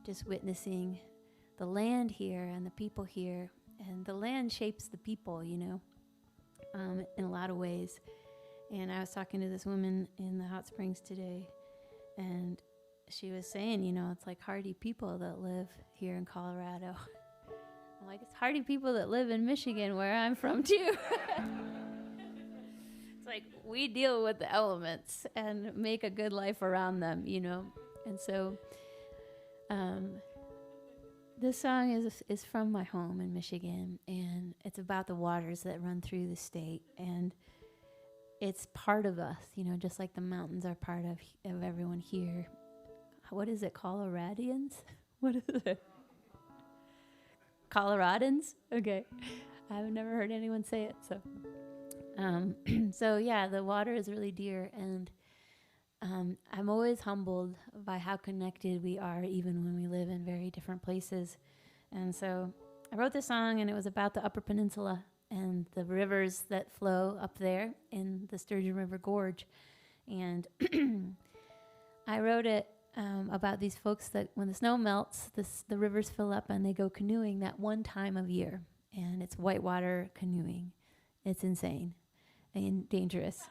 just witnessing the land here and the people here. And the land shapes the people, you know, in a lot of ways. And I was talking to this woman in the hot springs today, and she was saying, you know, it's like hardy people that live here in Colorado. I'm like, it's hardy people that live in Michigan, where I'm from, too. It's like we deal with the elements and make a good life around them, you know. And so this song is from my home in Michigan, and it's about the waters that run through the state. And it's part of us, you know, just like the mountains are part of everyone here. What is it, Coloradians? What is it? Coloradans? Okay. I've never heard anyone say it, so. So yeah, the water is really dear, and I'm always humbled by how connected we are, even when we live in very different places. And so I wrote this song, and it was about the Upper Peninsula and the rivers that flow up there in the Sturgeon River Gorge. And I wrote it about these folks that when the snow melts, the rivers fill up and they go canoeing that one time of year. And it's whitewater canoeing. It's insane and dangerous.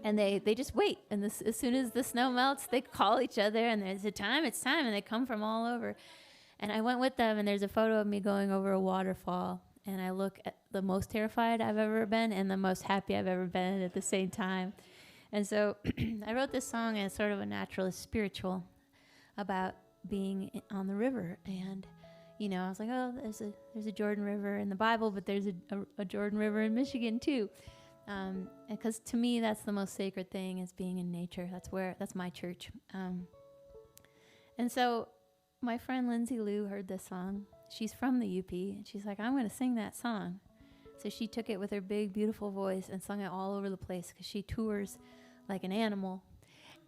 And they just wait. And as soon as the snow melts, they call each other, and there's a time, it's time, and they come from all over. And I went with them, and there's a photo of me going over a waterfall, and I look at the most terrified I've ever been and the most happy I've ever been at the same time. And so I wrote this song as sort of a naturalist spiritual about being on the river. And, you know, I was like, oh, there's a Jordan River in the Bible, but there's a Jordan River in Michigan too. Because to me, that's the most sacred thing, is being in nature. That's my church. And so my friend Lindsay Lou heard this song. She's from the UP, and she's like, I'm going to sing that song. So she took it with her big, beautiful voice and sung it all over the place, because she tours like an animal.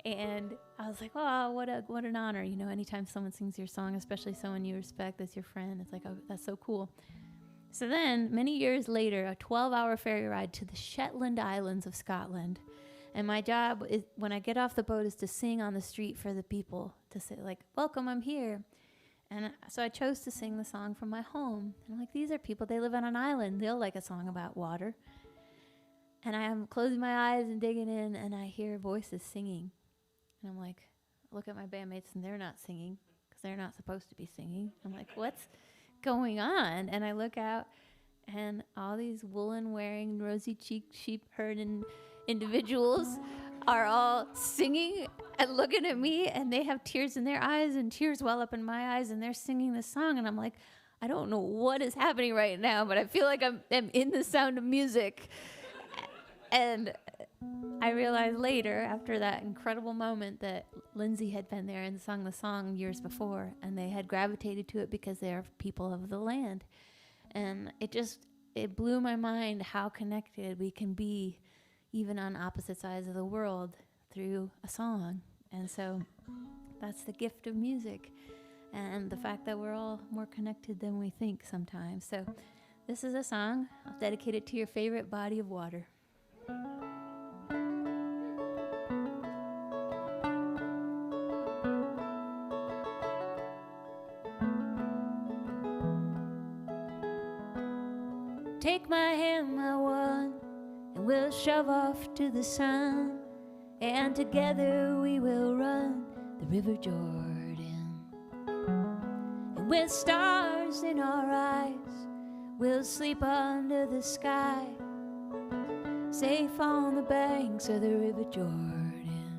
And I was like, oh, what an honor. You know, anytime someone sings your song, especially someone you respect that's your friend, it's like, oh, that's so cool. So then, many years later, a 12-hour ferry ride to the Shetland Islands of Scotland. And my job, is, when I get off the boat, is to sing on the street for the people, to say, like, welcome, I'm here. And so I chose to sing the song from my home. And I'm like, these are people, they live on an island. They'll like a song about water. And I am closing my eyes and digging in, and I hear voices singing. And I'm like, look at my bandmates, and they're not singing, because they're not supposed to be singing. I'm like, what's going on? And I look out, and all these woolen-wearing, rosy-cheeked, sheep-herding individuals are all singing and looking at me, and they have tears in their eyes, and tears well up in my eyes, and they're singing this song, and I'm like, I don't know what is happening right now, but I feel like I'm in the Sound of Music. And I realized later, after that incredible moment, that Lindsay had been there and sung the song years before, and they had gravitated to it because they are people of the land. And it blew my mind how connected we can be, even on opposite sides of the world, through a song. And so that's the gift of music, and the fact that we're all more connected than we think sometimes. So this is a song. I'll dedicate it to your favorite body of water. Take my hand, my one, and we'll shove off to the sun, and together we will run the River Jordan. And with stars in our eyes, we'll sleep under the sky, safe on the banks of the River Jordan.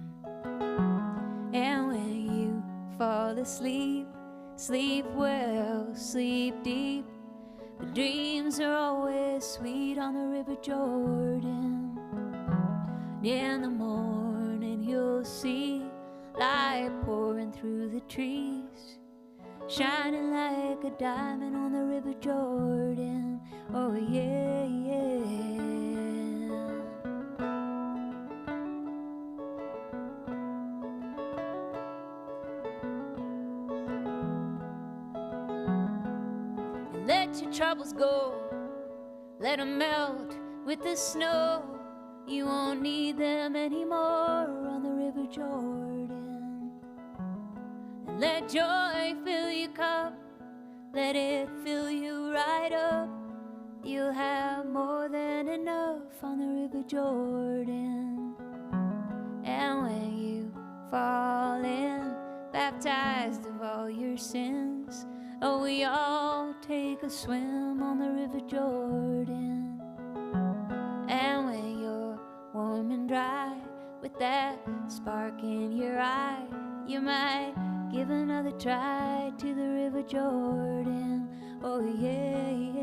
And when you fall asleep, sleep well, sleep deep. The dreams are always sweet on the River Jordan. And in the morning you'll see light pouring through the trees, shining like a diamond on the River Jordan. Oh yeah, yeah. Let your troubles go, let them melt with the snow. You won't need them anymore on the River Jordan. And let joy fill your cup, let it fill you right up. You'll have more than enough on the River Jordan. And when you fall in, baptized of all your sins, oh, we all take a swim on the River Jordan. And when you're warm and dry, with that spark in your eye, you might give another try to the River Jordan. Oh yeah, yeah.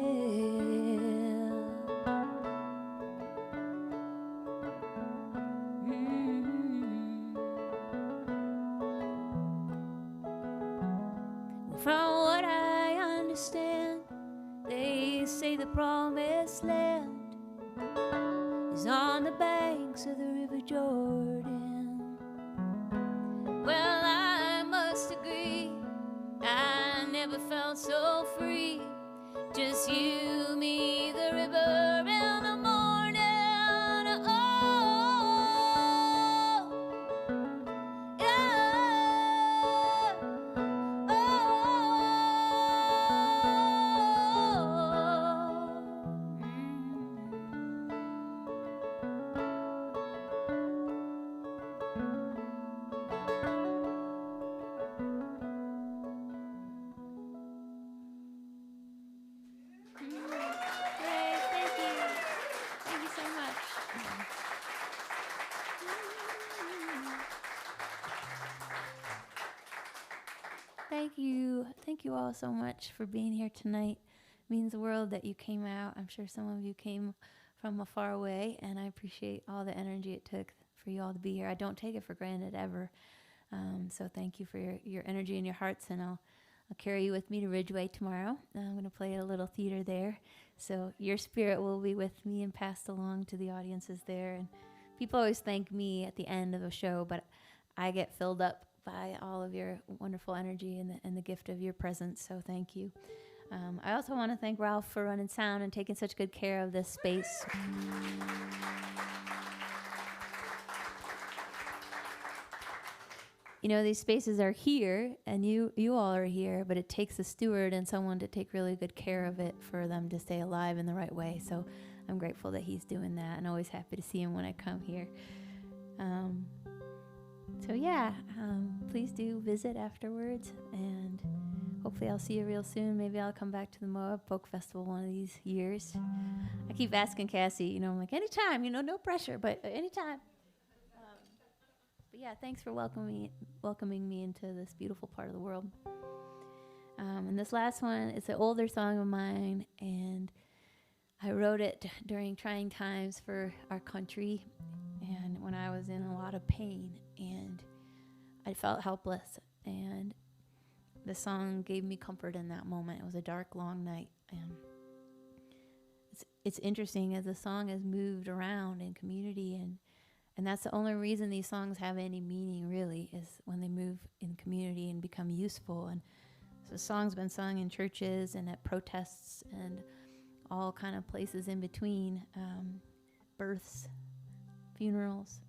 From what I understand, they say the promised land is on the banks of the River Jordan. Well, I must agree, I never felt so free. Just you, me, the river in the morning. Oh, yeah. Oh. you all so much for being here tonight. It means the world that you came out. I'm sure some of you came from a far away, and I appreciate all the energy it took for you all to be here. I don't take it for granted ever. So thank you for your energy and your hearts, and I'll carry you with me to Ridgeway tomorrow. I'm going to play a little theater there. So your spirit will be with me and passed along to the audiences there. And people always thank me at the end of a show, but I get filled up by all of your wonderful energy and the gift of your presence. So thank you. I also want to thank Ralph for running sound and taking such good care of this space. You know, these spaces are here, and you all are here, but it takes a steward and someone to take really good care of it for them to stay alive in the right way. So I'm grateful that he's doing that, and always happy to see him when I come here. Please do visit afterwards, and hopefully I'll see you real soon. Maybe I'll come back to the Moab Folk Festival one of these years. I keep asking Cassie, I'm like, anytime, no pressure, but anytime. But yeah, thanks for welcoming me into this beautiful part of the world. And this last one, it's an older song of mine, and I wrote it during trying times for our country, and when I was in a lot of pain, and I felt helpless, and the song gave me comfort in that moment. It was a dark, long night, and it's interesting as the song has moved around in community, and that's the only reason these songs have any meaning, really, is when they move in community and become useful. And so the song's been sung in churches and at protests and all kind of places in between, births, funerals.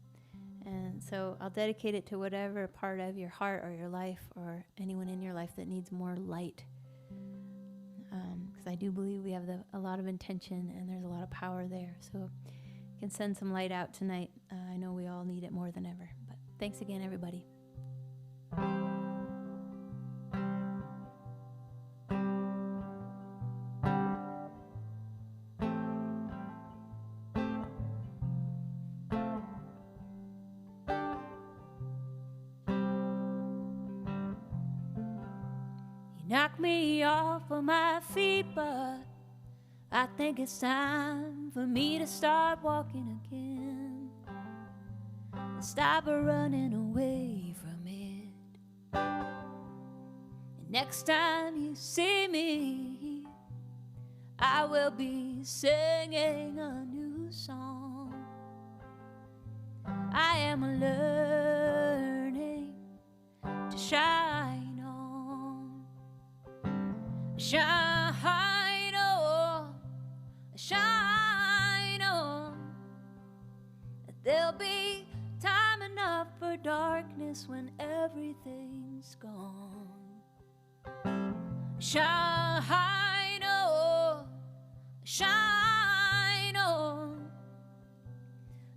And so I'll dedicate it to whatever part of your heart or your life or anyone in your life that needs more light. Because I do believe we have a lot of intention and there's a lot of power there. So can send some light out tonight. I know we all need it more than ever. But thanks again, everybody. You knock me off of my feet, but I think it's time for me to start walking again and stop running away from it. And next time you see me, I will be singing a new song. I am learning to shine on, shine on. There'll be time enough for darkness when everything's gone. Shine on.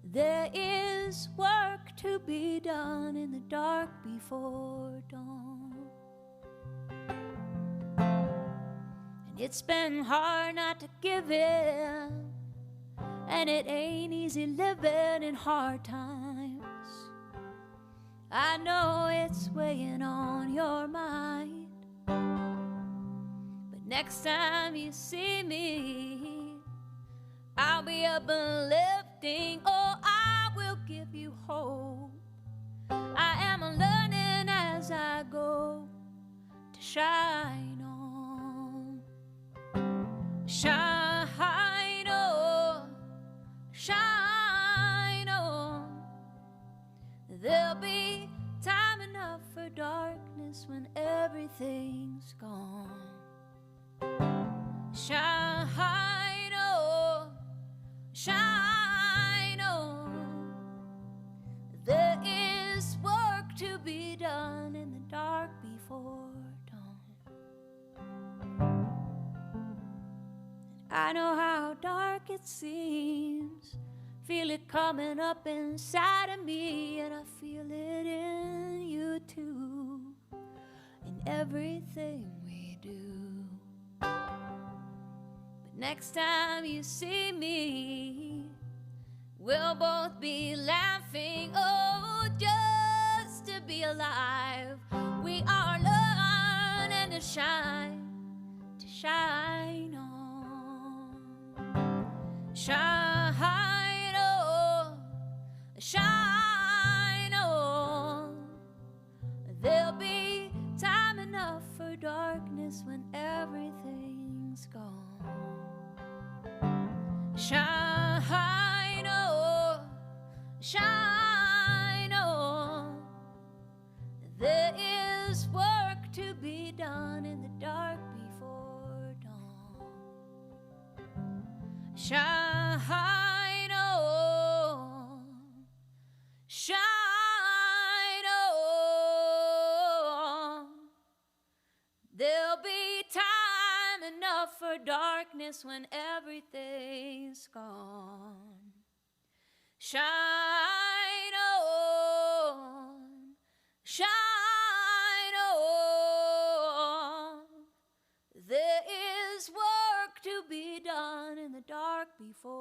There is work to be done in the dark before dawn. It's been hard not to give in, and it ain't easy living in hard times. I know it's weighing on your mind, but next time you see me, I'll be up and lifting. Oh, I will give you hope. I am learning as I go to shine on. Shine on. There'll be time enough for darkness when everything's gone. Shine on. There is work to be done in the dark before dawn. I know how dark it seems. Feel it coming up inside of me, and I feel it in you too, in everything we do. But next time you see me, we'll both be laughing. Oh, just to be alive. We are learning to shine, to shine on. Shine on, shine on. There'll be time enough for darkness when everything's gone. Shine on, shine on. There is work to be done in the dark before dawn. Shine on, shine on. There'll be time enough for darkness when everything's gone. Shine on, shine on. There is work to be done in the dark before